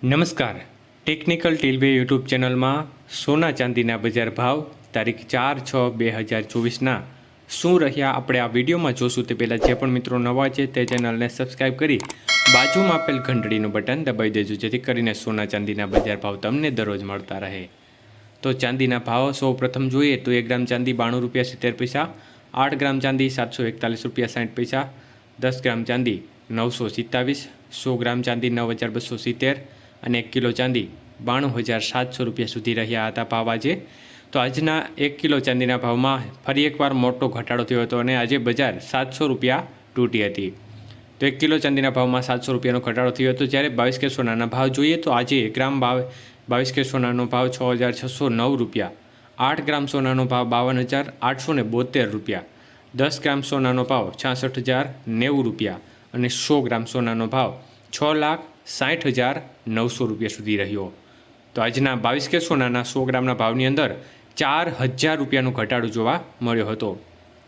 નમસ્કાર, technical ટીલવે YouTube ચેનલમાં સોના ચાંદીના બજાર ભાવ તારીખ 4/6/2024ના શું રહ્યા આપણે આ વિડીયોમાં જોશું. તે પહેલાં જે પણ મિત્રો નવા છે તે ચેનલને સબસ્ક્રાઈબ કરી બાજુમાં આપેલ ઘંટડીનું બટન દબાવી દેજો, જેથી કરીને સોના ચાંદીના બજાર ભાવ તમને દરરોજ મળતા રહે. તો ચાંદીના ભાવ સૌ પ્રથમ જોઈએ તો 1 ગ્રામ ચાંદી 92 રૂપિયા 70 પૈસા, 8 ગ્રામ ચાંદી 741 રૂપિયા 60 પૈસા, 10 ગ્રામ ચાંદી 927, 100 ગ્રામ ચાંદી 9270 અને 1 કિલો ચાંદી 92,700 રૂપિયા સુધી રહ્યા હતા ભાવ આજે. તો આજના 1 કિલો ચાંદીના ભાવમાં ફરી એકવાર મોટો ઘટાડો થયો હતો અને આજે બજાર 700 રૂપિયા તૂટી હતી. તો 1 કિલો ચાંદીના ભાવમાં 700 રૂપિયાનો ઘટાડો થયો હતો. જ્યારે 22 કે સોનાના ભાવ જોઈએ તો આજે ગ્રામ 22 કે સોનાનો ભાવ 6,609 રૂપિયા, 8 ગ્રામ સોનાનો ભાવ 52,872 રૂપિયા, 10 ગ્રામ સોનાનો ભાવ 66,090 રૂપિયા અને 100 ગ્રામ સોનાનો ભાવ 6,60,900 રૂપિયા સુધી રહ્યો. તો આજના 22 કે સોનાના 100 ગ્રામના ભાવની અંદર 4,000 રૂપિયાનો ઘટાડો જોવા મળ્યો હતો.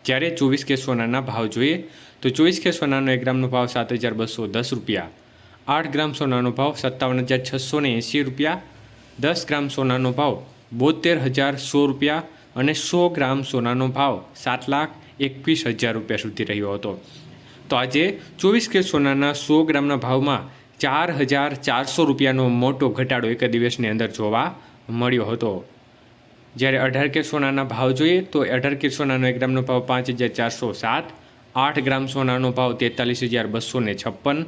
જ્યારે 24 કે સોનાના ભાવ જોઈએ તો 24 કે સોનાનો 1 ગ્રામનો ભાવ 7,210 રૂપિયા, 8 ગ્રામ સોનાનો ભાવ 57,680 રૂપિયા, 10 ગ્રામ સોનાનો ભાવ 72,100 રૂપિયા અને 100 ગ્રામ સોનાનો ભાવ 7,21,000 રૂપિયા સુધી રહ્યો હતો. તો આજે 24 કે સોનાના 100 ગ્રામના ભાવમાં 4,400 રૂપિયાનો મોટો ઘટાડો એક દિવસની અંદર જોવા મળ્યો હતો. જ્યારે 18 કે સોનાના ભાવ જોઈએ તો 18 કે સોનાનો 1 ગ્રામનો ભાવ 5,407, 8 ગ્રામ સોનાનો ભાવ 43,256,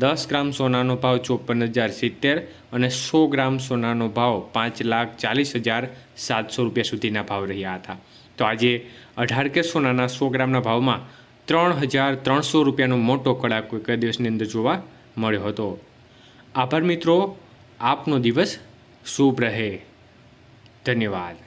10 ગ્રામ સોનાનો ભાવ 54,070 અને 100 ગ્રામ સોનાનો ભાવ 5,40,700 રૂપિયા સુધીના ભાવ રહ્યા હતા. તો આજે 18 કે સોનાના 100 ગ્રામના ભાવમાં 3,300 રૂપિયાનો મોટો કડાકો એક દિવસની અંદર જોવા મળ્યો હતો. આભાર મિત્રો, આપનો દિવસ શુભ રહે. ધન્યવાદ.